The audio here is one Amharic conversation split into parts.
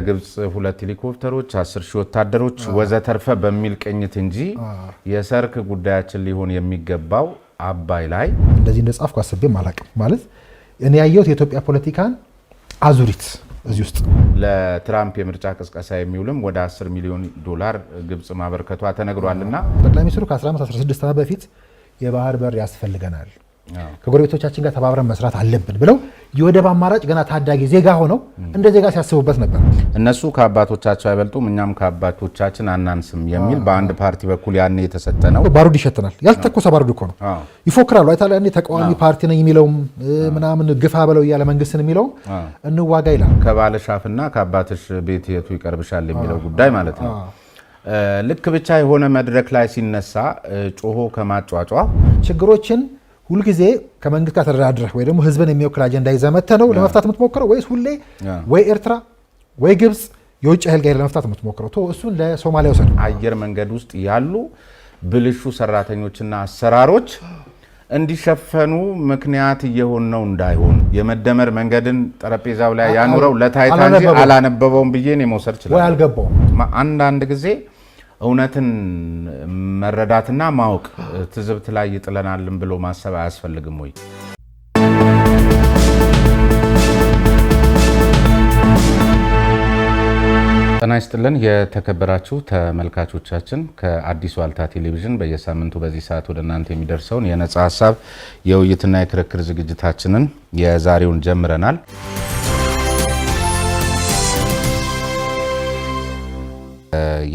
ግብጽ 2 ሄሊኮፕተሮች 10 ሺህ ወታደሮች ወዘተርፈ በሚል ቅኝት እንጂ የሰርክ ጉዳያችን ሊሆን የሚገባው አባይ ላይ እንደዚህ እንደጻፍኩ አስቤም አላቅም። ማለት እኔ ያየሁት የኢትዮጵያ ፖለቲካን አዙሪት እዚህ ውስጥ ለትራምፕ የምርጫ ቅስቀሳ የሚውልም ወደ 10 ሚሊዮን ዶላር ግብጽ ማበርከቷ ተነግሯልና ጠቅላይ ሚኒስትሩ ከ15-16 ዓመት በፊት የባህር በር ያስፈልገናል ከጎረቤቶቻችን ጋር ተባብረን መስራት አለብን ብለው የወደብ አማራጭ ገና ታዳጊ ዜጋ ሆነው እንደ ዜጋ ሲያስቡበት ነበር። እነሱ ከአባቶቻቸው አይበልጡም እኛም ከአባቶቻችን አናንስም የሚል በአንድ ፓርቲ በኩል ያኔ የተሰጠ ነው። ባሩድ ይሸተናል። ያልተተኮሰ ባሩድ እኮ ነው። ይፎክራሉ። አይታለ እኔ ተቃዋሚ ፓርቲ ነኝ የሚለውም ምናምን ግፋ በለው እያለ መንግስትን የሚለው እንዋጋ ይላል። ከባለሻፍና ከአባትሽ ቤት የቱ ይቀርብሻል የሚለው ጉዳይ ማለት ነው። ልክ ብቻ የሆነ መድረክ ላይ ሲነሳ ጮሆ ከማጫጫ ችግሮችን ሁልጊዜ ከመንግስት ጋር ተደራድረህ ወይ ደግሞ ህዝብን የሚወክል አጀንዳ ይዘህ መጥተህ ነው ለመፍታት የምትሞክረው ወይስ ሁሌ ወይ ኤርትራ ወይ ግብጽ የውጭ ኃይል ጋር ለመፍታት የምትሞክረው? እሱን ለሶማሊያ ወሰድ አየር መንገድ ውስጥ ያሉ ብልሹ ሰራተኞችና አሰራሮች እንዲሸፈኑ ምክንያት እየሆን ነው እንዳይሆን የመደመር መንገድን ጠረጴዛው ላይ ያኑረው ለታይታ እንጂ አላነበበውም ብዬ ነው መውሰድ ይችላል። ወይ አልገባውም። አንዳንድ ጊዜ እውነትን መረዳትና ማወቅ ትዝብት ላይ ይጥለናልን ብሎ ማሰብ አያስፈልግም ወይ? ጤና ይስጥልን የተከበራችሁ ተመልካቾቻችን፣ ከአዲስ ዋልታ ቴሌቪዥን በየሳምንቱ በዚህ ሰዓት ወደ እናንተ የሚደርሰውን የነጻ ሀሳብ የውይይትና የክርክር ዝግጅታችንን የዛሬውን ጀምረናል።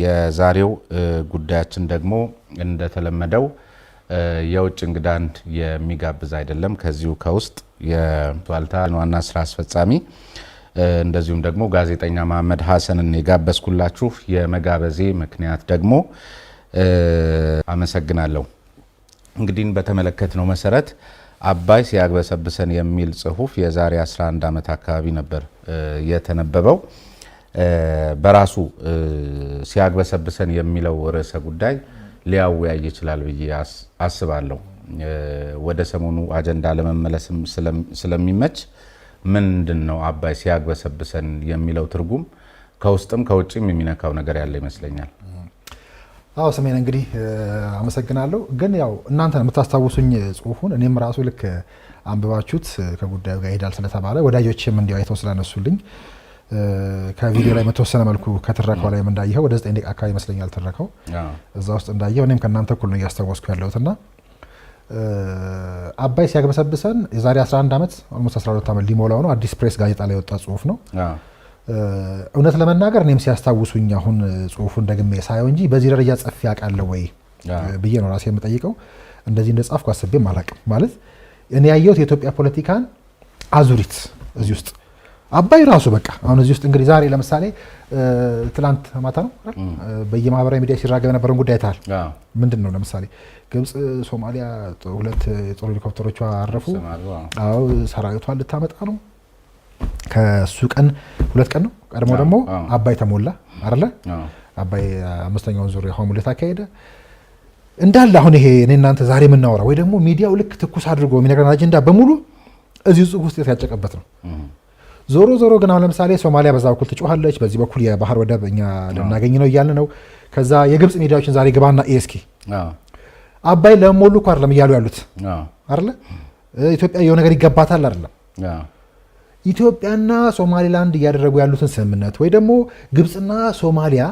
የዛሬው ጉዳያችን ደግሞ እንደተለመደው የውጭ እንግዳን የሚጋብዝ አይደለም። ከዚሁ ከውስጥ የዋልታ ዋና ስራ አስፈጻሚ እንደዚሁም ደግሞ ጋዜጠኛ መሐመድ ሐሰንን የጋበዝኩላችሁ የመጋበዜ ምክንያት ደግሞ አመሰግናለሁ። እንግዲህ በተመለከትነው መሰረት አባይ ሲያግበሰብሰን የሚል ጽሁፍ የዛሬ 11 ዓመት አካባቢ ነበር የተነበበው። በራሱ ሲያግበሰብሰን የሚለው ርዕሰ ጉዳይ ሊያወያይ ይችላል ብዬ አስባለሁ። ወደ ሰሞኑ አጀንዳ ለመመለስም ስለሚመች ምንድነው አባይ ሲያግበሰብሰን የሚለው ትርጉም ከውስጥም ከውጭም የሚነካው ነገር ያለ ይመስለኛል። አዎ ሰሜን እንግዲህ አመሰግናለሁ። ግን ያው እናንተ የምታስታውሱኝ ጽሁፉን እኔም ራሱ ልክ አንብባችሁት ከጉዳዩ ጋር ይሄዳል ስለተባለ ወዳጆችም እንዲያው አይተው ስለነሱልኝ ከቪዲዮ ላይ መተወሰነ መልኩ ከትረካው ላይ እንዳየኸው ወደ 9 ደቂቃ አካባቢ ይመስለኛል ትረካው እዛ ውስጥ እንዳየኸው እኔም ከእናንተ እኩል ነው እያስታወስኩ ያለሁትና አባይ ሲያግበሰብሰን የዛሬ 11 ዓመት almost 12 ዓመት ሊሞላው ነው። አዲስ ፕሬስ ጋዜጣ ላይ ወጣ ጽሁፍ ነው። እውነት ለመናገር እኔም ሲያስታውሱኝ አሁን ጽሁፉን ደግሜ ሳየው እንጂ በዚህ ደረጃ ጽፌ አውቃለሁ ወይ ብዬ ነው ራሴ የምጠይቀው። እንደዚህ እንደጻፍኩ አስቤም አላቅም። ማለት እኔ ያየሁት የኢትዮጵያ ፖለቲካን አዙሪት እዚህ ውስጥ አባይ ራሱ በቃ አሁን እዚህ ውስጥ እንግዲህ ዛሬ ለምሳሌ ትላንት ማታ ነው በየማህበራዊ ሚዲያ ሲራገብ የነበረውን ጉዳይ ታል ምንድን ነው? ለምሳሌ ግብጽ ሶማሊያ 2 የጦር ሄሊኮፕተሮቿ አረፉ። አዎ ሰራዊቷን ልታመጣ ነው። ከሱ ቀን 2 ቀን ነው ቀድሞ ደግሞ አባይ ተሞላ አይደለ? አባይ 5ኛውን ዙር የውሃ ሙሌት አካሄደ እንዳለ። አሁን ይሄ እኔ እናንተ ዛሬ የምናወራ ወይ ደግሞ ሚዲያው ልክ ትኩስ አድርጎ የሚነግረን አጀንዳ በሙሉ እዚህ ጽሁፍ ውስጥ ያጨቀበት ነው። ዞሮ ዞሮ ግን አሁን ለምሳሌ ሶማሊያ በዛ በኩል ትጮሃለች፣ በዚህ በኩል የባህር ወደብ እኛ ልናገኝ ነው እያልን ነው። ከዛ የግብጽ ሚዲያዎችን ዛሬ ግባና ኤስኪ አባይ ለሞሉ እኮ አይደለም እያሉ ያሉት አይደለ? ኢትዮጵያ የሆነ ነገር ይገባታል አይደለም? ኢትዮጵያና ሶማሊላንድ እያደረጉ ያሉትን ስምምነት ወይ ደግሞ ግብጽና ሶማሊያ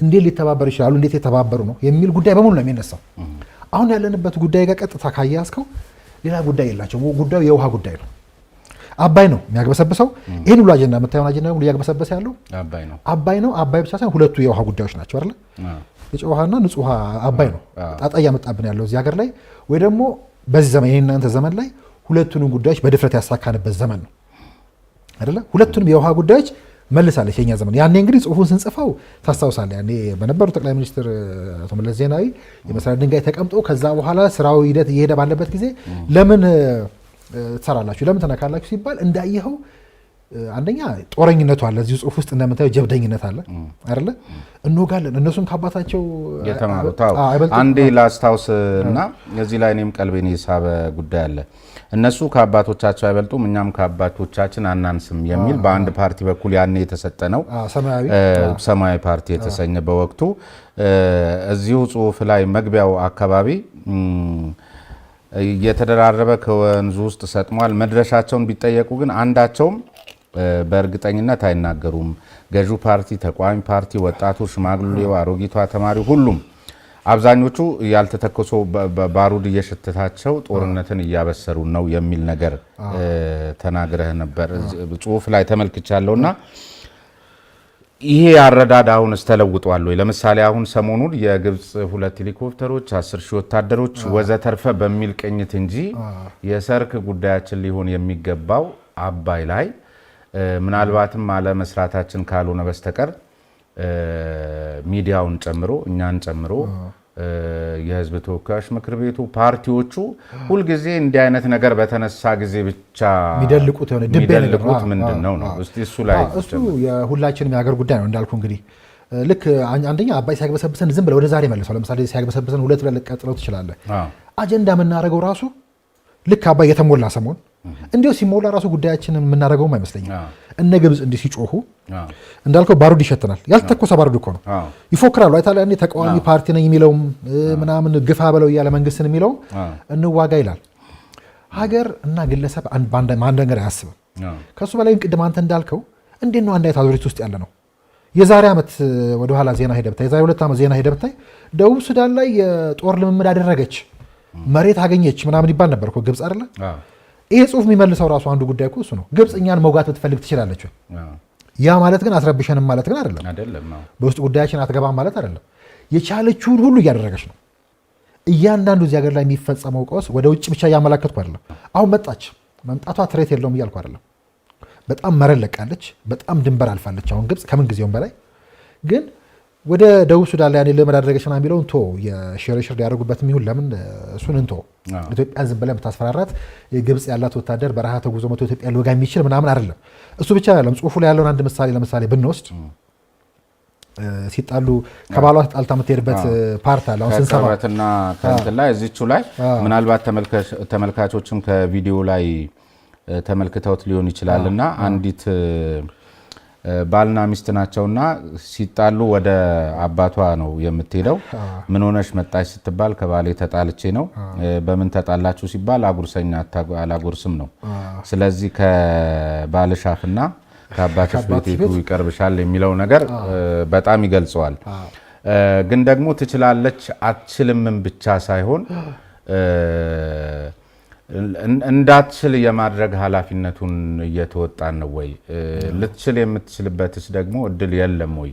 እንዴት ሊተባበሩ ይችላሉ፣ እንዴት የተባበሩ ነው የሚል ጉዳይ በሙሉ ነው የሚነሳው። አሁን ያለንበት ጉዳይ ጋር ቀጥታ ካያስከው ሌላ ጉዳይ የላቸው። ጉዳዩ የውሃ ጉዳይ ነው። አባይ ነው የሚያግበሰብሰው። ይሄን ሁሉ አጀንዳ የምታየውን አጀንዳ ሁሉ እያግበሰበሰ ያለው አባይ ነው። አባይ ብቻ ሳይሆን ሁለቱ የውሃ ጉዳዮች ናቸው አይደል? የጨው ውሃና ንጹህ ውሃ አባይ ነው ጣጣ እያመጣብን ያለው እዚህ ሀገር ላይ ወይ ደግሞ በዚህ ዘመን ይሄን እናንተ ዘመን ላይ ሁለቱንም ጉዳዮች በድፍረት ያሳካንበት ዘመን ነው አይደለ? ሁለቱንም የውሃ ጉዳዮች መልሳለች የኛ ዘመን። ያኔ እንግዲህ ጽሁፉን ስንጽፈው ታስታውሳለህ፣ ያኔ በነበሩ ጠቅላይ ሚኒስትር አቶ መለስ ዜናዊ የመሰረት ድንጋይ ተቀምጦ ከዛ በኋላ ስራው ሂደት እየሄደ ባለበት ጊዜ ለምን ትሰራላችሁ ለምን ተነካላችሁ ሲባል እንዳየኸው አንደኛ ጦረኝነቱ አለ እዚህ ጽሁፍ ውስጥ እንደምታየው ጀብደኝነት አለ አይደለ እንወጋለን እነሱም ከአባታቸው የተማሩት አንዴ ላስታውስ እና እዚህ ላይ እኔም ቀልቤን የሳበ ጉዳይ አለ እነሱ ከአባቶቻቸው አይበልጡም እኛም ከአባቶቻችን አናንስም የሚል በአንድ ፓርቲ በኩል ያኔ የተሰጠ ነው ሰማያዊ ፓርቲ የተሰኘ በወቅቱ እዚሁ ጽሁፍ ላይ መግቢያው አካባቢ የተደራረበ ከወንዙ ውስጥ ሰጥሟል መድረሻቸውን ቢጠየቁ ግን አንዳቸውም በእርግጠኝነት አይናገሩም ገዢው ፓርቲ ተቋሚ ፓርቲ ወጣቱ ሽማግሌው አሮጊቷ ተማሪ ሁሉም አብዛኞቹ ያልተተከሱ ባሩድ እየሸተታቸው ጦርነትን እያበሰሩ ነው የሚል ነገር ተናግረህ ነበር ጽሁፍ ላይ ተመልክቻለሁና ይሄ አረዳድ አሁንስ ተለውጧል ወይ ለምሳሌ አሁን ሰሞኑን የግብጽ 2 ሄሊኮፕተሮች 10,000 ወታደሮች ወዘተርፈ በሚል ቅኝት እንጂ የሰርክ ጉዳያችን ሊሆን የሚገባው አባይ ላይ ምናልባትም አለ መስራታችን ካልሆነ በስተቀር ሚዲያውን ጨምሮ እኛን ጨምሮ የህዝብ ተወካዮች ምክር ቤቱ ፓርቲዎቹ ሁሉ ጊዜ እንዲህ አይነት ነገር በተነሳ ጊዜ ብቻ ሚደልቁት ምንድነው ነው እስቲ እሱ ላይ እሱ የሁላችንም የሀገር ጉዳይ ነው እንዳልኩ እንግዲህ ልክ አንደኛ አባይ ሲያግበሰብሰን ዝም ብለ ወደ ዛሬ መልሰው ለምሳሌ ሲያግበሰብሰን ሁለት ብለ ልቀጥለው ትችላለህ አጀንዳ የምናደርገው ራሱ ልክ አባይ የተሞላ ሰሞን እንዲሁ ሲሞላ ራሱ ጉዳያችንን የምናደርገውም አይመስለኝም እነ ግብጽ እንዲህ ሲጮሁ እንዳልከው ባሩድ ይሸተናል ያልተተኮሰ ባሩድ እኮ ነው ይፎክራሉ አይታለ እኔ ተቃዋሚ ፓርቲ ነኝ የሚለውም ምናምን ግፋ በለው እያለ መንግስትን የሚለው እንዋጋ ይላል ሀገር እና ግለሰብ አንድ ነገር አያስብም ከሱ በላይ ቅድም አንተ እንዳልከው እንዴት ነው አንድ አይነት አዙሪት ውስጥ ያለ ነው የዛሬ ዓመት ወደ ኋላ ዜና ሄደብታይ የዛሬ 2 ዓመት ዜና ሄደብታይ ደቡብ ሱዳን ላይ የጦር ልምምድ አደረገች መሬት አገኘች ምናምን ይባል ነበር እኮ ግብጽ አይደለ ይሄ ጽሁፍ የሚመልሰው ራሱ አንዱ ጉዳይ እኮ እሱ ነው ግብጽ እኛን መውጋት ብትፈልግ ትችላለች ያ ማለት ግን አስረብሸንም ማለት ግን አይደለም በውስጥ ጉዳያችን አትገባም ማለት አይደለም የቻለችውን ሁሉ እያደረገች ነው እያንዳንዱ እዚህ ሀገር ላይ የሚፈጸመው ቀውስ ወደ ውጭ ብቻ እያመላከትኩ አይደለም አሁን መምጣቷ ትሬት የለውም እያልኩ አይደለም በጣም መረን ለቃለች በጣም ድንበር አልፋለች አሁን ግብጽ ከምን ጊዜውም በላይ ግን ወደ ደቡብ ሱዳን ላይ ልምምድ አደረገች ምናምን ቢለውን የሽርሽር ያደርጉበትም ይሁን ለምን እሱን ኢትዮጵያ ዝም ብለን ብታስፈራራት ግብጽ ያላት ወታደር በረሃ ተጉዞ መቶ ኢትዮጵያ ሊወጋ የሚችል ምናምን አይደለም እሱ ብቻ አይደለም ጽሁፉ ላይ ያለውን አንድ ምሳሌ ለምሳሌ ብንወስድ ሲጣሉ ከባሏ ተጣልታ የምትሄድበት ፓርት አለ አሁን ስንሰማትና ከእንትን ላይ እዚቹ ላይ ምናልባት ተመልካቾችም ከቪዲዮ ላይ ተመልክተውት ሊሆን ይችላልና አንዲት ባልና ሚስት ናቸውና ሲጣሉ ወደ አባቷ ነው የምትሄደው ምን ሆነሽ መጣሽ ስትባል ከባሌ ተጣልቼ ነው በምን ተጣላችሁ ሲባል አጉርሰኛ አላጉርስም ነው ስለዚህ ከባልሽ አፍና ከአባትሽ ቤት ይቀርብሻል የሚለው ነገር በጣም ይገልጸዋል ግን ደግሞ ትችላለች አትችልምም ብቻ ሳይሆን እንዳትችል የማድረግ ኃላፊነቱን እየተወጣን ነው ወይ ልትችል የምትችልበትስ ደግሞ እድል የለም ወይ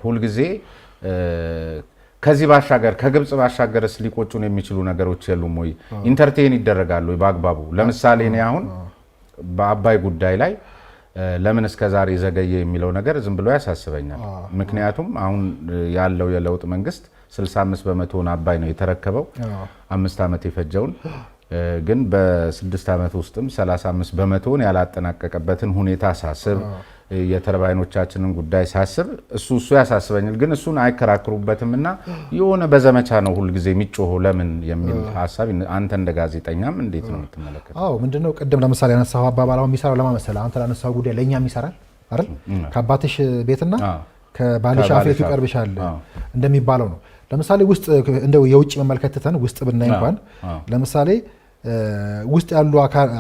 ሁሉ ጊዜ ከዚህ ባሻገር ከግብጽ ባሻገርስ ሊቆጩን የሚችሉ ነገሮች የሉም ወይ ኢንተርቴን ይደረጋሉ ወይ በአግባቡ ለምሳሌ እኔ አሁን በአባይ ጉዳይ ላይ ለምን እስከዛሬ ዘገየ የሚለው ነገር ዝም ብሎ ያሳስበኛል ምክንያቱም አሁን ያለው የለውጥ መንግስት 65% አባይ ነው የተረከበው 5 ዓመት የፈጀውን ግን በ6 ዓመት ውስጥም 35% ያላጠናቀቀበትን ሁኔታ ሳስብ የተርባይኖቻችንን ጉዳይ ሳስብ እሱ ያሳስበኛል ግን እሱን አይከራክሩበትምና የሆነ በዘመቻ ነው ሁሉ ጊዜ የሚጮኸው ለምን የሚል ሐሳብ አንተ እንደ ጋዜጠኛም እንዴት ነው የምትመለከተው ምንድነው ቅድም ለምሳሌ ያነሳው አባባላው የሚሰራው ለማመሰለ አንተ ላነሳው ጉዳይ ለኛም ይሰራል አይደል ከአባትሽ ቤትና ከባልሽ አፍሬቱ ይቀርብሻል እንደሚባለው ነው ለምሳሌ ውስጥ እንደው የውጭ መመልከት ተን ውስጥ ብናይ እንኳን ለምሳሌ ውስጥ ያሉ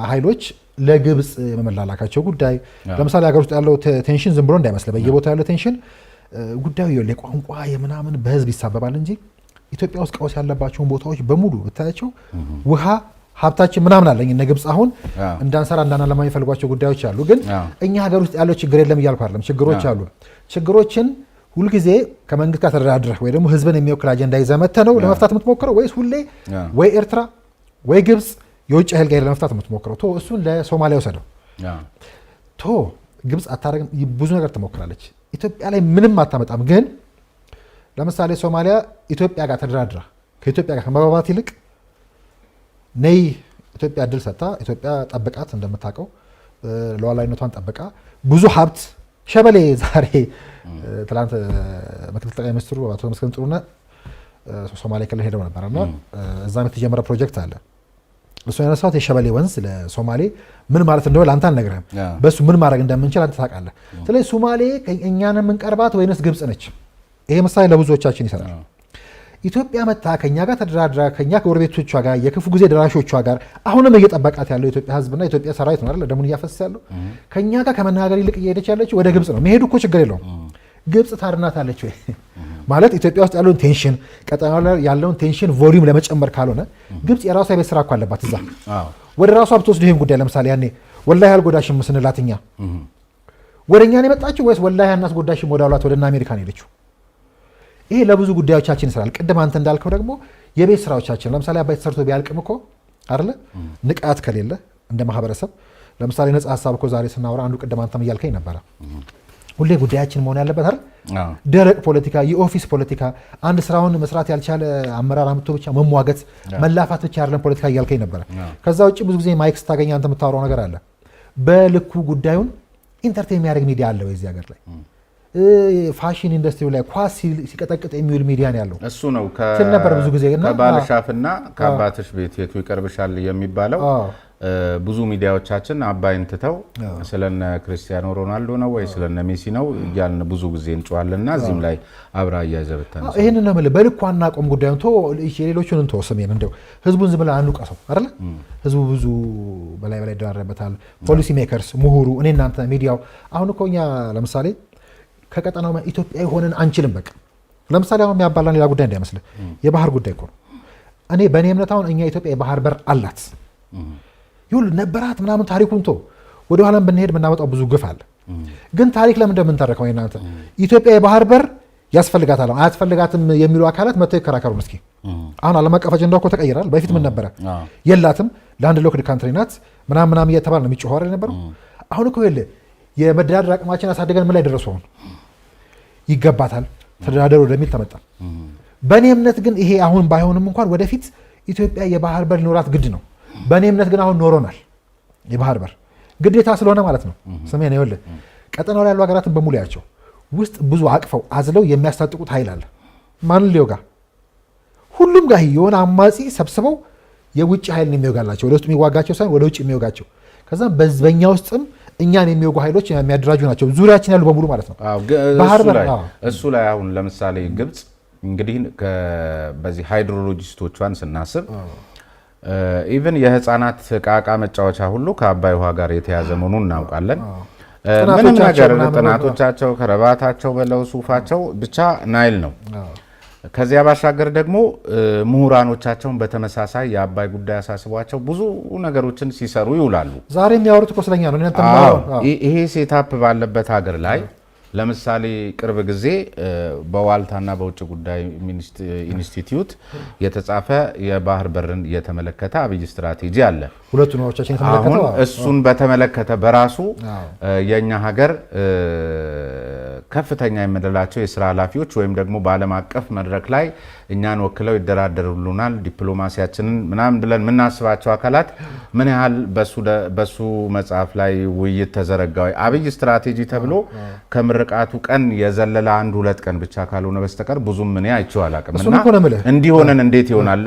ኃይሎች ለግብጽ መመላላካቸው ጉዳይ ለምሳሌ ሀገር ውስጥ ያለው ቴንሽን ዝም ብሎ እንዳይመስል በየቦታው ያለው ቴንሽን ጉዳዩ የቋንቋ የምናምን በህዝብ ይሳበባል እንጂ ኢትዮጵያ ውስጥ ቀውስ ያለባቸውን ቦታዎች በሙሉ ብታያቸው ውሃ ሀብታችን ምናምን አለኝ እነ ግብጽ አሁን እንዳንሰራ እንዳናለማ የሚፈልጓቸው ጉዳዮች አሉ ግን እኛ ሀገር ውስጥ ያለው ችግር የለም እያልኩ አይደለም ችግሮች አሉ ችግሮችን ሁልጊዜ ከመንግስት ጋር ተደራድረህ ወይ ደግሞ ህዝብን የሚወክል አጀንዳ ይዘህ መተህ ነው ለመፍታት የምትሞክረው ወይስ ሁሌ ወይ ኤርትራ ወይ ግብጽ የውጭ ኃይል ጋር ለመፍታት የምትሞክረው እሱን ለሶማሊያ ወሰደው ግብጽ አታረግም ብዙ ነገር ትሞክራለች ኢትዮጵያ ላይ ምንም አታመጣም ግን ለምሳሌ ሶማሊያ ኢትዮጵያ ጋር ተደራድራ ከኢትዮጵያ ጋር ከመባባት ይልቅ ነይ ኢትዮጵያ እድል ሰጣ ኢትዮጵያ ጠብቃት እንደምታውቀው ሉዓላዊነቷን ጠብቃ ብዙ ሀብት ሸበሌ ዛሬ ትላንት ምክትል ጠቅላይ ሚኒስትሩ አቶ ተመስገን ጥሩነህ ሶማሌ ክልል ሄደው ነበርና እዛም የተጀመረ ፕሮጀክት አለ። እሱ ያነሳሁት የሸበሌ ወንዝ ለሶማሌ ምን ማለት እንደሆነ ለአንተ አልነግርህም። በሱ ምን ማድረግ እንደምንችል አንተ ታውቃለህ። ስለዚህ ሶማሌ እኛን የምንቀርባት ወይንስ ግብጽ ነች? ይሄ ምሳሌ ለብዙዎቻችን ይሰራል። ኢትዮጵያ መታ ከኛ ጋር ተደራድራ ከኛ ከጎረቤቶቿ ጋር የክፉ ጊዜ ደራሾቿ ጋር አሁንም እየጠበቃት ያለው የኢትዮጵያ ሕዝብና የኢትዮጵያ ሰራዊት ነው አይደል? ደሙን እያፈሰሰ ያለው ከኛ ጋር ከመናገር ይልቅ እየሄደች ያለችው ወደ ግብጽ ነው። መሄዱ እኮ ችግር የለውም። ግብጽ ታድናታለች ወይ ማለት ኢትዮጵያ ውስጥ ያለውን ቴንሽን ቀጠናው ላይ ያለውን ቴንሽን ቮሊዩም ለመጨመር ካልሆነ ግብጽ የራሷ የቤት ስራ እኮ አለባት። እዛ ወደ ራሷ ብትወስዱ ይሄን ጉዳይ ለምሳሌ ያኔ ወላሂ አልጎዳሽም ስንላት እኛ ወደ እኛ ነው የመጣችው ወይስ ወላሂ አናስጎዳሽም ወደ አሏት ወደ አሜሪካ ነው የሄደችው? ይሄ ለብዙ ጉዳዮቻችን ይሰራል። ቅድም አንተ እንዳልከው ደግሞ የቤት ስራዎቻችን ለምሳሌ አባይ ተሰርቶ ቢያልቅም እኮ አይደለ ንቃት ከሌለ እንደ ማህበረሰብ ለምሳሌ ነጻ ሀሳብ እኮ ዛሬ ስናወራ አንዱ ቅድም አንተም እያልከኝ ነበረ ሁሌ ጉዳያችን መሆን ያለበት አይደል ደረቅ ፖለቲካ፣ የኦፊስ ፖለቲካ፣ አንድ ስራውን መስራት ያልቻለ አመራር አምጥቶ ብቻ መሟገት መላፋት ብቻ አይደለም ፖለቲካ እያልከኝ ነበረ። ከዛ ውጭ ብዙ ጊዜ ማይክ ስታገኝ አንተ የምታወራው ነገር አለ። በልኩ ጉዳዩን ኢንተርቴን የሚያደርግ ሚዲያ አለ ወይ እዚህ ሀገር ላይ? ፋሽን ኢንዱስትሪው ላይ ኳስ ሲቀጠቅጥ የሚውል ሚዲያ ነው ያለው። እሱ ነው ነበር ብዙ ጊዜ ከባለሻፍና ከአባትሽ ቤት የቱ ይቀርብሻል የሚባለው። ብዙ ሚዲያዎቻችን አባይን ትተው ስለነ ክርስቲያኖ ሮናልዶ ነው ወይ ስለነ ሜሲ ነው እያልን ብዙ ጊዜ እንጨዋለንና እዚህም ላይ አብራ እያዘበተን ነው። ይሄንን ነው ማለት በልኩ አናቆም ጉዳዩን ቶ ሌሎቹን እንተው ስሜን እንደው ህዝቡን ዝም ብለን አንቀሰው አይደል? ህዝቡ ብዙ በላይ ይደራረበታል። ፖሊሲ ሜከርስ፣ ምሁሩ፣ እኔ እናንተ ሚዲያው አሁን እኮ እኛ ለምሳሌ ከቀጠናው ኢትዮጵያዊ ሆነን አንችልም። በቃ ለምሳሌ አሁን የሚያባላን ሌላ ጉዳይ እንዳይመስልህ የባህር ጉዳይ እኮ ነው። እኔ በእኔ እምነት አሁን እኛ ኢትዮጵያ የባህር በር አላት ይሁን ነበራት ምናምን ታሪኩን ቶ ወደ ኋላም ብንሄድ የምናመጣው ብዙ ግፍ አለ። ግን ታሪክ ለምን እንደምንተረከው እናንተ ኢትዮጵያ የባህር በር ያስፈልጋታል አያስፈልጋትም የሚሉ አካላት መጥተው ይከራከሩን እስኪ። አሁን ዓለም አቀፍ አጀንዳው እኮ ተቀይራል። በፊት ምን ነበረ? የላትም ላንድ ሎክድ ካንትሪ ናት ምናምን እየተባለ ነው የሚጮኸው አይደል የነበረው። አሁን እኮ የለ የመደራደር አቅማችን አሳደገን ምን ላይ ደረሱ? አሁን ይገባታል ተደራደር ወደሚል ተመጣ። በእኔ እምነት ግን ይሄ አሁን ባይሆንም እንኳን ወደፊት ኢትዮጵያ የባህር በር ሊኖራት ግድ ነው። በእኔ እምነት ግን አሁን ኖሮናል። የባህር በር ግዴታ ስለሆነ ማለት ነው። ስሜን ይኸውልህ ቀጠናው ላይ ያሉ ሀገራትን በሙሉ ያቸው ውስጥ ብዙ አቅፈው አዝለው የሚያስታጥቁት ኃይል አለ። ማንን ሊወጋ? ሁሉም ጋር የሆነ አማጺ ሰብስበው የውጭ ኃይልን የሚወጋላቸው ወደ ውስጥ የሚዋጋቸው ሳይሆን ወደ ውጭ የሚወጋቸው ከዛ በኛ ውስጥም እኛን የሚወጉ ኃይሎች የሚያደራጁ ናቸው። ዙሪያችን ያሉ በሙሉ ማለት ነው። እሱ ላይ አሁን ለምሳሌ ግብጽ እንግዲህ በዚህ ሃይድሮሎጂስቶቿን ስናስብ ኢቭን የህፃናት ዕቃ መጫወቻ ሁሉ ከአባይ ውሃ ጋር የተያዘ መሆኑን እናውቃለን። ምንም ነገር ጥናቶቻቸው ከረባታቸው በለው ሱፋቸው ብቻ ናይል ነው። ከዚያ ባሻገር ደግሞ ምሁራኖቻቸውን በተመሳሳይ የአባይ ጉዳይ አሳስቧቸው ብዙ ነገሮችን ሲሰሩ ይውላሉ። ዛሬ የሚያወሩት እኮ ስለኛ ነው። ይሄ ሴታፕ ባለበት ሀገር ላይ ለምሳሌ ቅርብ ጊዜ በዋልታና በውጭ ጉዳይ ኢንስቲትዩት የተጻፈ የባህር በርን የተመለከተ አብይ ስትራቴጂ አለ። ሁለቱ ነዎቻችን የተመለከተ አሁን እሱን በተመለከተ በራሱ የኛ ሀገር ከፍተኛ የምንላቸው የስራ ኃላፊዎች ወይም ደግሞ በዓለም አቀፍ መድረክ ላይ እኛን ወክለው ይደራደሩልናል ዲፕሎማሲያችንን ምናምን ብለን የምናስባቸው አካላት ምን ያህል በሱ መጽሐፍ ላይ ውይይት ተዘረጋው አብይ ስትራቴጂ ተብሎ ከምርቃቱ ቀን የዘለለ 1-2 ቀን ብቻ ካልሆነ በስተቀር ብዙም ምን አይቼው አላውቅምና እንዲሆነን እንዴት ይሆናል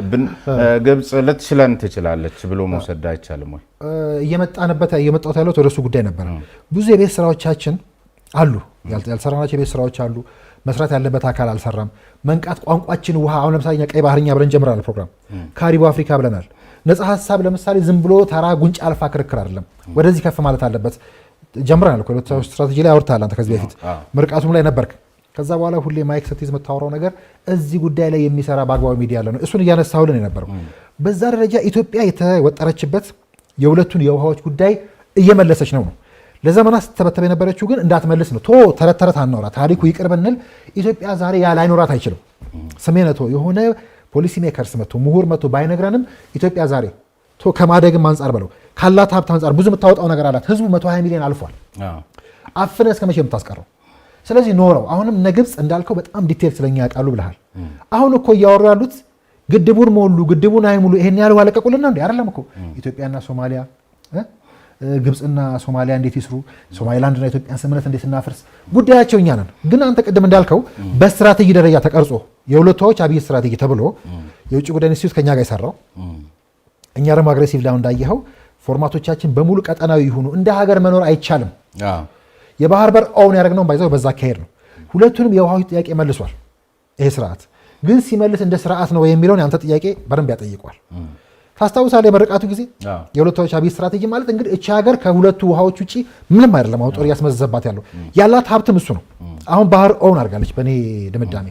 ግብጽ ልትችለን ትችላለች ብሎ መውሰድ አይቻልም ወይ? እየመጣሁት ያለው ወደሱ ጉዳይ ነበር። ብዙ የቤት ስራዎቻችን አሉ ያልሰራናቸው የቤት ስራዎች አሉ። መስራት ያለበት አካል አልሰራም። መንቃት ቋንቋችን ውሃ አሁን ለምሳሌ ቀይ ባህርኛ ብለን ጀምራለን ፕሮግራም ካሪቦ አፍሪካ ብለናል። ነጻ ሀሳብ ለምሳሌ ዝም ብሎ ተራ ጉንጭ አልፋ ክርክር አይደለም። ወደዚህ ከፍ ማለት አለበት ጀምረናል። ስትራቴጂ ላይ አውርተሃል አንተ ከዚህ በፊት ምርቃቱም ላይ ነበርክ። ከዛ በኋላ ሁሌ ማይክ ስትይዝ የምታወራው ነገር እዚህ ጉዳይ ላይ የሚሰራ በአግባቡ ሚዲያ ያለ ነው። እሱን እያነሳሁልን የነበረው በዛ ደረጃ ኢትዮጵያ የተወጠረችበት የሁለቱን የውሃዎች ጉዳይ እየመለሰች ነው። ለዘመናት ስትተበተበ የነበረችው ግን እንዳትመልስ ነው። ተረት ተረት አናውራ ታሪኩ ይቅር ብንል ኢትዮጵያ ዛሬ ያ ላይኖራት አይችልም። ስሜነቶ የሆነ ፖሊሲ ሜከርስ መጥቶ ምሁር መጥቶ ባይነግረንም ኢትዮጵያ ዛሬ ከማደግም አንጻር በለው ካላት ሀብት አንጻር ብዙ የምታወጣው ነገር አላት። ህዝቡ 120 ሚሊዮን አልፏል። አፍነ እስከ መቼ የምታስቀረው? ስለዚህ ኖረው አሁንም እነ ግብጽ እንዳልከው በጣም ዲቴል ስለኛ ያውቃሉ ብለሃል። አሁን እኮ እያወሩ ያሉት ግድቡን ሞሉ ግድቡን አይሙሉ ይሄን ያህል ዋለቀቁልና እንዴ አይደለም እኮ ኢትዮጵያና ሶማሊያ ግብፅና ሶማሊያ እንዴት ይስሩ፣ ሶማሊላንድና ኢትዮጵያን ስምምነት እንዴት እናፍርስ፣ ጉዳያቸው እኛ ነን። ግን አንተ ቅድም እንዳልከው በስትራቴጂ ደረጃ ተቀርጾ የሁለቱዎች አብይ ስትራቴጂ ተብሎ የውጭ ጉዳይ ኢንስቲትዩት ከኛ ጋር የሰራው እኛ ደግሞ አግሬሲቭ ዳውን እንዳየኸው ፎርማቶቻችን በሙሉ ቀጠናዊ ይሁኑ። እንደ ሀገር መኖር አይቻልም። የባህር በር ኦውን ያደረግነው ባይዘው በዛ አካሄድ ነው። ሁለቱንም የውሃዎች ጥያቄ መልሷል ይሄ ስርዓት። ግን ሲመልስ እንደ ስርዓት ነው የሚለውን ያንተ ጥያቄ በደንብ ያጠይቋል። ታስታውሳለህ የመረቃቱ ጊዜ የሁለቱዎች አብይ ስትራቴጂ ማለት እንግዲህ እቺ ሀገር ከሁለቱ ውሃዎች ውጪ ምንም አይደለም። አሁን ጦር እያስመዘዘባት ያላት ሀብትም እሱ ነው። አሁን ባህር ኦውን አድርጋለች። በእኔ ድምዳሜ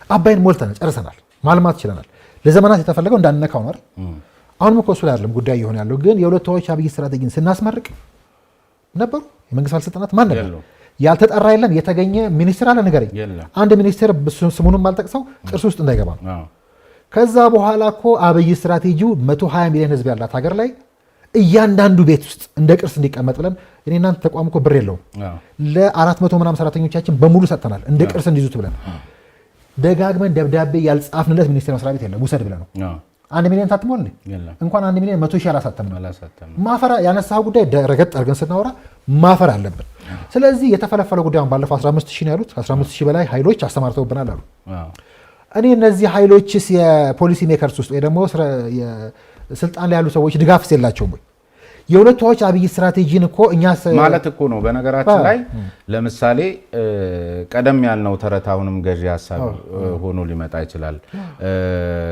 አባይን ሞልተናል፣ ጨርሰናል፣ ማልማት ችለናል። ለዘመናት የተፈለገው እንዳንነካው ነው አይደል? አሁንም እኮ እሱ ላይ አይደለም ጉዳይ ይሆን ያለው። ግን የሁለቱዎች አብይ ስትራቴጂን ስናስመርቅ ነበሩ የመንግስት ባለስልጣናት ማን ነበር? ያልተጠራ የለም። የተገኘ ሚኒስትር አለ ንገረኝ። አንድ ሚኒስትር ስሙንም አልጠቅሰው ጥርስ ውስጥ እንዳይገባ። ከዛ በኋላ እኮ አብይ ስትራቴጂው 120 ሚሊዮን ህዝብ ያላት ሀገር ላይ እያንዳንዱ ቤት ውስጥ እንደ ቅርስ እንዲቀመጥ ብለን እኔ እናንተ ተቋም እኮ ብር የለውም ለ400 ምናምን ሰራተኞቻችን በሙሉ ሰጥተናል እንደ ቅርስ እንዲይዙት ብለን ደጋግመን ደብዳቤ ያልጻፍንለት ሚኒስቴር መስሪያ ቤት የለም ውሰድ ብለን ነው። 1 ሚሊዮን ታትሟል እንኳን 1 ሚሊዮን 100 ሺህ አላሳተምንም። ማፈራ ያነሳው ጉዳይ ረገጥ አድርገን ስናወራ ማፈር አለብን። ስለዚህ የተፈለፈለ ጉዳዩን ባለፈው 15 ሺህ ነው ያሉት። 15 ሺህ በላይ ኃይሎች አስተማርተውብናል አሉ። እኔ እነዚህ ኃይሎችስ የፖሊሲ ሜከርስ ውስጥ ወይ ደግሞ ስልጣን ላይ ያሉ ሰዎች ድጋፍስ የላቸውም ወይ? የሁለቱዎች አብይ ስትራቴጂን እኮ እኛ ማለት እኮ ነው። በነገራችን ላይ ለምሳሌ ቀደም ያልነው ተረት አሁንም ገዢ ሀሳብ ሆኖ ሊመጣ ይችላል።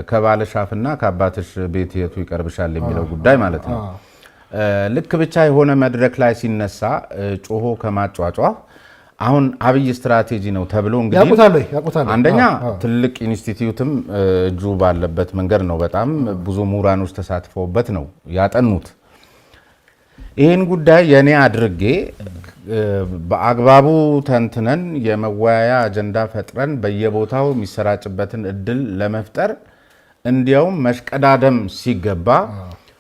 ከባልሽ አፍና ከአባትሽ ቤት የቱ ይቀርብሻል የሚለው ጉዳይ ማለት ነው። ልክ ብቻ የሆነ መድረክ ላይ ሲነሳ ጮሆ ከማጫጫ አሁን አብይ ስትራቴጂ ነው ተብሎ እንግዲህ አንደኛ ትልቅ ኢንስቲትዩትም እጁ ባለበት መንገድ ነው። በጣም ብዙ ምሁራኖች ተሳትፈውበት ነው ያጠኑት። ይህን ጉዳይ የኔ አድርጌ በአግባቡ ተንትነን የመወያያ አጀንዳ ፈጥረን በየቦታው የሚሰራጭበትን እድል ለመፍጠር እንዲያውም መሽቀዳደም ሲገባ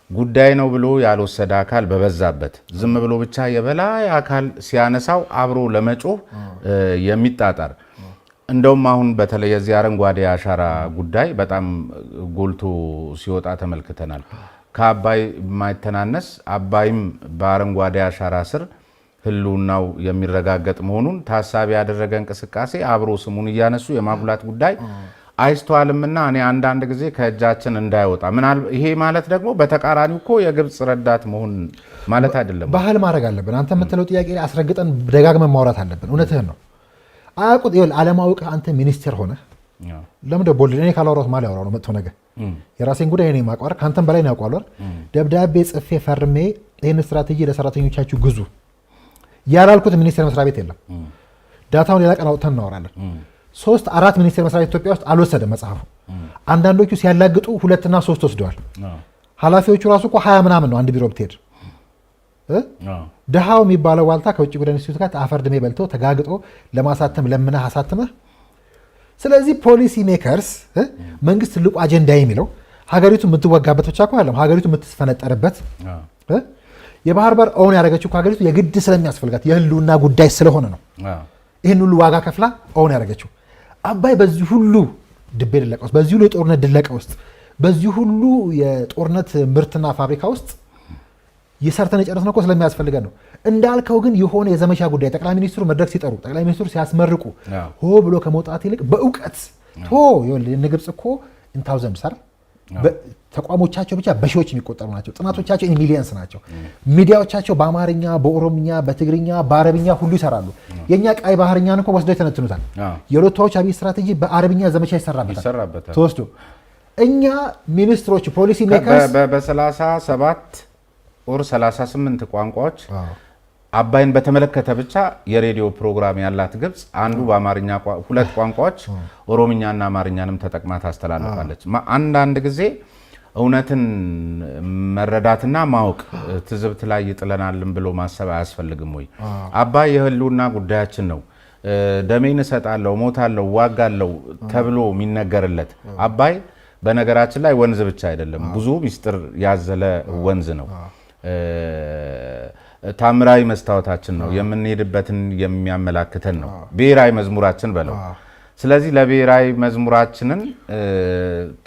ጉዳይ ነው ብሎ ያልወሰደ አካል በበዛበት ዝም ብሎ ብቻ የበላይ አካል ሲያነሳው አብሮ ለመጮህ የሚጣጣር እንደውም አሁን በተለይ የዚህ አረንጓዴ አሻራ ጉዳይ በጣም ጎልቶ ሲወጣ ተመልክተናል። ከአባይ የማይተናነስ አባይም በአረንጓዴ አሻራ ስር ህልውናው የሚረጋገጥ መሆኑን ታሳቢ ያደረገ እንቅስቃሴ አብሮ ስሙን እያነሱ የማጉላት ጉዳይ አይስተዋልምና እኔ አንዳንድ ጊዜ ከእጃችን እንዳይወጣ ይሄ ማለት ደግሞ በተቃራኒው እኮ የግብፅ ረዳት መሆን ማለት አይደለም። ባህል ማድረግ አለብን። አንተ የምትለው ጥያቄ ላይ አስረግጠን ደጋግመን ማውራት አለብን። እውነትህን ነው። አያውቁት ይኸውልህ፣ አለማወቅህ አንተ ሚኒስቴር ሆነ ለምን ደቦል እኔ ካላወራሁት ማለት ያወራው ነው መጥቶ ነገር የራሴን ጉዳይ እኔ ማቋር ካንተም በላይ ነው ያውቃል። ደብዳቤ ጽፌ ፈርሜ ይህን ስትራቴጂ ለሰራተኞቻችሁ ግዙ ያላልኩት ሚኒስቴር መስሪያ ቤት የለም። ዳታውን ሌላ ቀን አውጥተን እናወራለን። 3-4 ሚኒስቴር መስሪያ ቤት ኢትዮጵያ ውስጥ አልወሰደም መጽሐፉ። አንዳንዶቹ ሲያላግጡ 2 እና 3 ወስደዋል። ኃላፊዎቹ ራሱ እኮ 20 ምናምን ነው አንድ ቢሮ ብትሄድ። ድሃው የሚባለው ዋልታ ከውጭ ጉዳይ ኢንስቲትዩት ጋር አፈር ድሜ በልቶ ተጋግጦ ለማሳተም ለምነህ አሳትመህ። ስለዚህ ፖሊሲ ሜከርስ መንግስት ትልቁ አጀንዳ የሚለው ሀገሪቱ የምትወጋበት ብቻ እኮ አይደለም፣ ሀገሪቱ የምትፈነጠርበት የባህር በር ኦውን ያደረገችው ሀገሪቱ የግድ ስለሚያስፈልጋት የህልውና ጉዳይ ስለሆነ ነው። ይህን ሁሉ ዋጋ ከፍላ ኦውን ያደረገችው አባይ በዚህ ሁሉ ድቤ ድለቃ ውስጥ፣ በዚህ ሁሉ የጦርነት ድለቃ ውስጥ፣ በዚህ ሁሉ የጦርነት ምርትና ፋብሪካ ውስጥ የሰርተን የጨረስነው እኮ ስለሚያስፈልገን ነው። እንዳልከው ግን የሆነ የዘመቻ ጉዳይ ጠቅላይ ሚኒስትሩ መድረክ ሲጠሩ፣ ጠቅላይ ሚኒስትሩ ሲያስመርቁ ሆ ብሎ ከመውጣት ይልቅ በእውቀት ግብፅ እኮ ኢንታውዘንድ ሰር ተቋሞቻቸው ብቻ በሺዎች የሚቆጠሩ ናቸው። ጥናቶቻቸው ሚሊየንስ ናቸው። ሚዲያዎቻቸው በአማርኛ፣ በኦሮምኛ፣ በትግርኛ፣ በአረብኛ ሁሉ ይሰራሉ። የእኛ ቀይ ባህርኛን እኮ ወስደው ይተነትኑታል። የሁለቱዎች አብይ ስትራቴጂ በአረብኛ ዘመቻ ይሰራበታል ተወስዶ። እኛ ሚኒስትሮች ፖሊሲ ሜከርስ በ37 ኦር 38 ቋንቋዎች አባይን በተመለከተ ብቻ የሬዲዮ ፕሮግራም ያላት ግብፅ አንዱ በአማርኛ 2 ቋንቋዎች ኦሮምኛና አማርኛንም ተጠቅማ ታስተላልፋለች። አንዳንድ ጊዜ እውነትን መረዳትና ማወቅ ትዝብት ላይ ይጥለናልን ብሎ ማሰብ አያስፈልግም ወይ? አባይ የህልውና ጉዳያችን ነው። ደሜን እሰጣለሁ፣ ሞታለሁ፣ ዋጋለሁ ተብሎ የሚነገርለት አባይ በነገራችን ላይ ወንዝ ብቻ አይደለም፣ ብዙ ሚስጥር ያዘለ ወንዝ ነው። ታምራዊ መስታወታችን ነው። የምንሄድበትን የሚያመላክተን ነው። ብሔራዊ መዝሙራችን በለው። ስለዚህ ለብሔራዊ መዝሙራችንን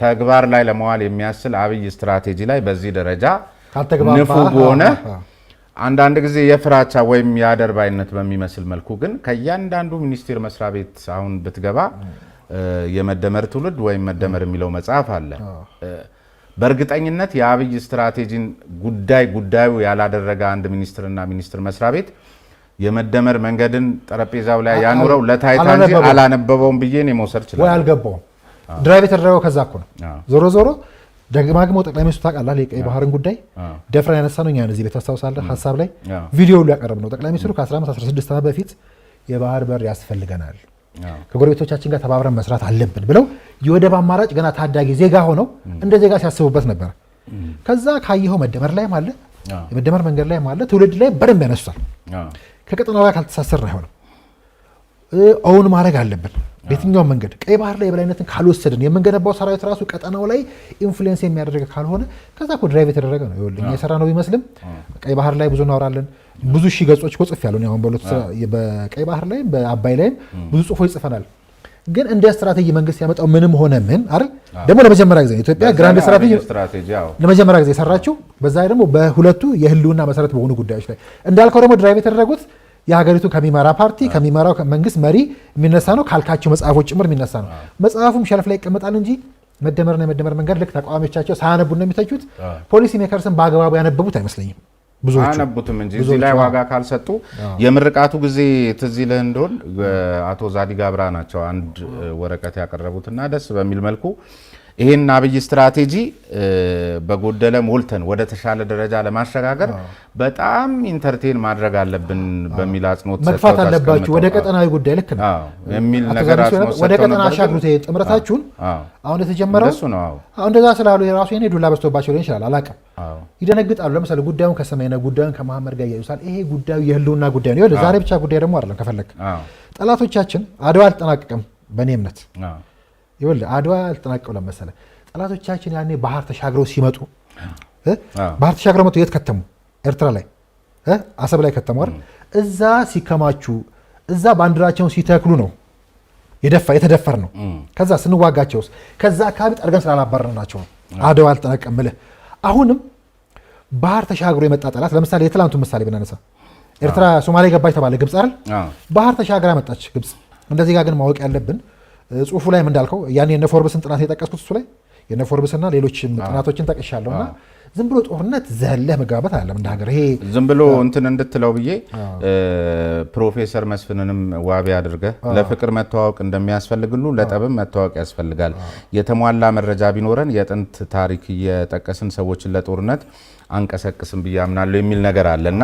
ተግባር ላይ ለመዋል የሚያስችል አብይ ስትራቴጂ ላይ በዚህ ደረጃ ንፉግ ሆነ አንዳንድ ጊዜ የፍራቻ ወይም የአደርባይነት በሚመስል መልኩ ግን ከእያንዳንዱ ሚኒስቴር መስሪያ ቤት አሁን ብትገባ የመደመር ትውልድ ወይም መደመር የሚለው መጽሐፍ አለ። በእርግጠኝነት የአብይ ስትራቴጂን ጉዳዩ ያላደረገ አንድ ሚኒስትርና ሚኒስትር መስሪያ ቤት የመደመር መንገድን ጠረጴዛው ላይ ያኑረው ለታይታ እንጂ አላነበበውም ብዬ ነው መውሰድ ይችላል። ወይ አልገባውም። ድራይቭ የተደረገው ከዛ እኮ ነው። ዞሮ ደግማግሞ ጠቅላይ ሚኒስትሩ ታውቃለህ የቀይ ባህርን ጉዳይ ደፍረን ያነሳ ነው። እኛ እዚህ ቤት ታስታውሳለህ ሀሳብ ላይ ቪዲዮ ሁሉ ያቀረብ ነው። ጠቅላይ ሚኒስትሩ ከ15-16 ዓመት በፊት የባህር በር ያስፈልገናል፣ ከጎረቤቶቻችን ጋር ተባብረን መስራት አለብን ብለው የወደብ አማራጭ ገና ታዳጊ ዜጋ ሆነው እንደ ዜጋ ሲያስቡበት ነበር። ከዛ ካየኸው መደመር ላይም አለ፣ የመደመር መንገድ ላይም አለ፣ ትውልድ ላይ በደንብ ያነሱታል። ከቀጠናው ጋር ካልተሳሰርን አይሆንም። ኦውን ማድረግ አለብን በየትኛውም መንገድ። ቀይ ባህር ላይ የበላይነትን ካልወሰድን የምንገነባው ሰራዊት ራሱ ቀጠናው ላይ ኢንፍሉዌንስ የሚያደርግ ካልሆነ ከዛ እኮ ድራይቭ የተደረገ ነው። ይኸውልህ እኛ የሰራ ነው ቢመስልም ቀይ ባህር ላይ ብዙ እናወራለን። ብዙ ሺህ ገጾች እኮ ጽፌያለሁ አሁን በቀይ ባህር ላይም በአባይ ላይም ብዙ ጽሁፎች ጽፈናል። ግን እንደ ስትራቴጂ መንግስት ያመጣው ምንም ሆነ ምን አይደል ደግሞ ለመጀመሪያ ጊዜ ኢትዮጵያ ግራንድ ስትራቴጂ ለመጀመሪያ ጊዜ የሰራችው በዛ ደግሞ በሁለቱ የህልውና መሰረት በሆኑ ጉዳዮች ላይ እንዳልከው ደግሞ ድራይቭ የተደረጉት የሀገሪቱ ከሚመራ ፓርቲ ከሚመራው መንግስት መሪ የሚነሳ ነው። ካልካቸው መጽሐፎች ጭምር የሚነሳ ነው። መጽሐፉም ሸልፍ ላይ ይቀመጣል እንጂ መደመርና የመደመር መንገድ ልክ ተቃዋሚዎቻቸው ሳያነቡ እንደሚተቹት ፖሊሲ ሜከርስን በአግባቡ ያነበቡት አይመስለኝም። ብዙዎቹ አያነቡትም እንጂ እዚህ ላይ ዋጋ ካልሰጡ የምርቃቱ ጊዜ ትዝ ይልህ እንደሆን አቶ ዛዲግ አብራ ናቸው አንድ ወረቀት ያቀረቡትና ደስ በሚል መልኩ ይሄን አብይ ስትራቴጂ በጎደለ ሞልተን ወደ ተሻለ ደረጃ ለማሸጋገር በጣም ኢንተርቴን ማድረግ አለብን በሚል አጽንኦት ሰጥተው መግፋት አለባችሁ ወደ ቀጠናዊ ጉዳይ ልክ ነው የሚል ነገር አጽንኦት ወደ ቀጠና አሻግሩት ጥምረታችሁን አሁን የተጀመረው እሱ ነው። አሁን እንደዛ ስላሉ የራሱ የኔ ዱላ በስቶባቸው ሊሆን ይችላል አላውቅም። ይደነግጣሉ። ለምሳሌ ጉዳዩን ከሰማይና ጉዳዩን ከመሐመድ ጋር ያዩሳል። ይሄ ጉዳዩ የህልውና ጉዳይ ነው። ዛሬ ብቻ ጉዳይ ደግሞ አይደለም። ከፈለክ ጠላቶቻችን አድዋ አልተጠናቀቀም በእኔ እምነት ይወል አድዋ አልተጠናቀቀው ለመሰለ ጠላቶቻችን ያኔ ባህር ተሻግረው ሲመጡ ባህር ተሻግረው መጡ የት ከተሙ? ኤርትራ ላይ አሰብ ላይ ከተሙ አይደል? እዛ ሲከማቹ እዛ ባንዲራቸውን ሲተክሉ ነው የተደፈር ነው። ከዛ ስንዋጋቸውስ ከዛ አካባቢ ጠርገን ስላላባረርናቸው አድዋ አልተጠናቀቀም ብለህ አሁንም ባህር ተሻግሮ የመጣ ጠላት ለምሳሌ የትላንቱ ምሳሌ ብናነሳ ኤርትራ ሶማሌ ገባች ተባለ ግብጽ አይደል? ባህር ተሻግራ መጣች ግብጽ። እንደዚህ ጋር ግን ማወቅ ያለብን ጽሁፉ ላይም እንዳልከው ያኔ የነ ፎርብስን ጥናት የጠቀስኩት እሱ ላይ የነ ፎርብስና ሌሎች ጥናቶችን ጠቅሻለሁና ዝም ብሎ ጦርነት ዘለህ መጋባት አይደለም እንደ ሀገር። ይሄ ዝም ብሎ እንትን እንድትለው ብዬ ፕሮፌሰር መስፍንንም ዋቢ አድርገህ ለፍቅር መተዋወቅ እንደሚያስፈልግ ሁሉ ለጠብም መተዋወቅ ያስፈልጋል። የተሟላ መረጃ ቢኖረን የጥንት ታሪክ እየጠቀስን ሰዎችን ለጦርነት አንቀሰቅስም ብዬ አምናለሁ የሚል ነገር አለና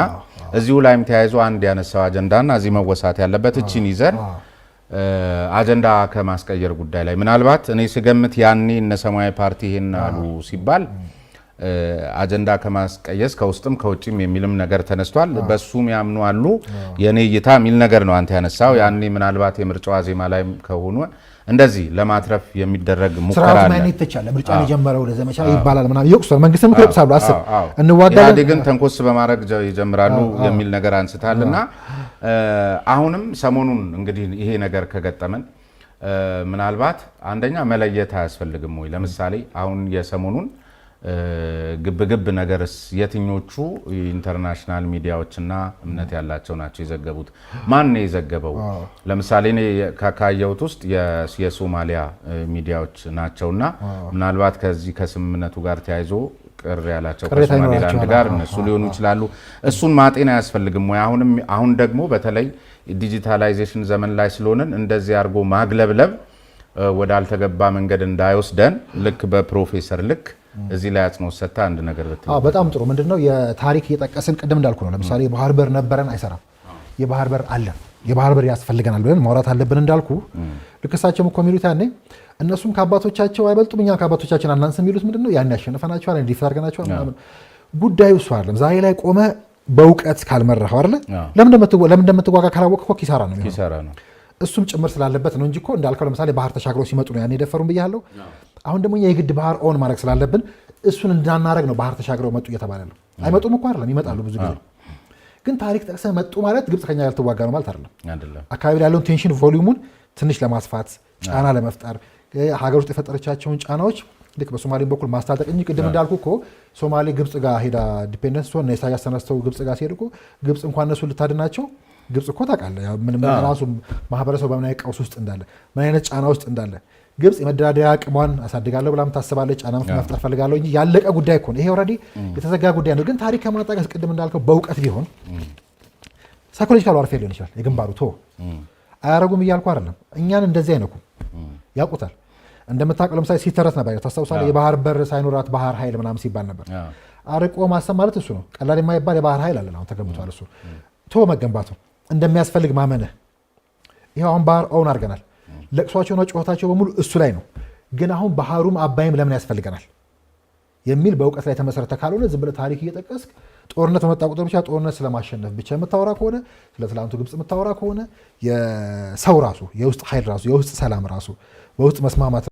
እዚሁ ላይም ተያይዞ አንድ ያነሳው አጀንዳና እዚህ መወሳት ያለበት እቺን ይዘን አጀንዳ ከማስቀየር ጉዳይ ላይ ምናልባት እኔ ስገምት ያኔ እነ ሰማያዊ ፓርቲ ይሄን አሉ ሲባል አጀንዳ ከማስቀየስ ከውስጥም ከውጭም የሚልም ነገር ተነስቷል። በሱም ያምኑ አሉ። የኔ እይታ የሚል ነገር ነው አንተ ያነሳው። ያኔ ምናልባት የምርጫው አዜማ ላይም ከሆነ እንደዚህ ለማትረፍ የሚደረግ ሙከራ ስራው ማን ይተቻለ ምርጫ የጀመረው ለዘመቻ ይባላል ምናምን ይወቅሳል። መንግስትም ይወቅሳሉ። አስብ እንዋጋለን ግን ተንኮስ በማድረግ ይጀምራሉ የሚል ነገር አንስታልና አሁንም ሰሞኑን እንግዲህ ይሄ ነገር ከገጠመን ምናልባት አንደኛ መለየት አያስፈልግም ወይ? ለምሳሌ አሁን የሰሞኑን ግብግብ ነገርስ የትኞቹ ኢንተርናሽናል ሚዲያዎችና እምነት ያላቸው ናቸው የዘገቡት? ማን ነው የዘገበው? ለምሳሌ እኔ ካየሁት ውስጥ የሶማሊያ ሚዲያዎች ናቸውና ምናልባት ከዚህ ከስምምነቱ ጋር ተያይዞ ቅር ያላቸው ከሶማሊላንድ ጋር እነሱ ሊሆኑ ይችላሉ። እሱን ማጤን አያስፈልግም ወይ? አሁን ደግሞ በተለይ ዲጂታላይዜሽን ዘመን ላይ ስለሆነን እንደዚህ አድርጎ ማግለብለብ ወዳልተገባ መንገድ እንዳይወስደን ልክ በፕሮፌሰር ልክ እዚህ ላይ አጽንኦት ሰጥታ አንድ ነገር ብትል በጣም ጥሩ። ምንድነው የታሪክ እየጠቀስን ቅድም እንዳልኩ ነው። ለምሳሌ የባህር በር ነበረን አይሰራም፣ የባህር በር አለ፣ የባህር በር ያስፈልገናል ብለን ማውራት አለብን እንዳልኩ። ልክ እሳቸውም እኮ የሚሉት ያኔ እነሱም ከአባቶቻቸው አይበልጡም እኛም ከአባቶቻችን አናንስም የሚሉት ምንድነው ያኔ ያሸነፈናቸዋል እንዲህ አድርገናቸዋል ምናምን። ጉዳዩ እሱ አይደለም። ዛሬ ላይ ቆመ በእውቀት ካልመራኸው አይደለ ለምን እንደምትዋጋ ካላወቅህ እኮ ኪሳራ ነው የሚሆነው። እሱም ጭምር ስላለበት ነው እንጂ እኮ እንዳልከው ለምሳሌ ባህር ተሻግሮ ሲመጡ ነው ያኔ የደፈሩን ብያለሁ። አሁን ደግሞ የግድ ባህር ኦን ማድረግ ስላለብን እሱን እንዳናረግ ነው ባህር ተሻግረው መጡ እየተባለ ነው። አይመጡም እኮ አይደለም ይመጣሉ ብዙ ጊዜ። ግን ታሪክ ጠቅሰህ መጡ ማለት ግብጽ ከኛ ጋር ልትዋጋ ነው ማለት አይደለም። አካባቢ ላይ ያለውን ቴንሽን ቮሊዩሙን ትንሽ ለማስፋት ጫና ለመፍጠር ሀገር ውስጥ የፈጠረቻቸውን ጫናዎች ልክ በሶማሌ በኩል ማስታጠቅ እንጂ ቅድም እንዳልኩ እኮ ሶማሌ ግብጽ ጋር ሄዳ ዲፔንደንስ ሆነ ኢሳያስ ተነስተው ግብጽ ጋር ሲሄድ እኮ ግብጽ እንኳን እነሱ ልታድናቸው ግብጽ እኮ ታውቃለህ ምንም ራሱ ማህበረሰቡ በምን አይነት ቀውስ ውስጥ እንዳለ ምን አይነት ጫና ውስጥ እንዳለ ግብጽ የመደራደሪያ አቅሟን አሳድጋለሁ ብላም ታስባለች። ጫና መፍጠር ፈልጋለሁ እንጂ ያለቀ ጉዳይ እኮ ነው ይሄ። ኦልሬዲ የተዘጋ ጉዳይ ነው። ግን ታሪክ ከማጣቀስ ቅድም እንዳልከው በእውቀት ቢሆን ሳይኮሎጂካል ዋርፌር ሊሆን ይችላል። የግንባሩ ቶ አያረጉም እያልኩ አይደለም። እኛን እንደዚህ አይነኩም ያውቁታል። እንደምታውቀው ለምሳሌ ሲተረት ነበር ታስታውሳለህ። የባህር በር ሳይኖራት ባህር ኃይል ምናምን ሲባል ነበር። አርቆ ማሰብ ማለት እሱ ነው። ቀላል የማይባል የባህር ኃይል አለ አሁን ተገንብቷል። እሱ ቶ መገንባቱ እንደሚያስፈልግ ማመንህ ይኸው አሁን ባህር ኦውን አድርገናል። ለቅሷቸውና ጩኸታቸው በሙሉ እሱ ላይ ነው። ግን አሁን ባህሩም አባይም ለምን ያስፈልገናል የሚል በእውቀት ላይ ተመሰረተ ካልሆነ ዝም ብለህ ታሪክ እየጠቀስክ ጦርነት በመጣ ቁጥር ብቻ ጦርነት ስለማሸነፍ ብቻ የምታወራ ከሆነ ስለ ትላንቱ ግብጽ የምታወራ ከሆነ የሰው ራሱ የውስጥ ኃይል ራሱ የውስጥ ሰላም ራሱ በውስጥ መስማማት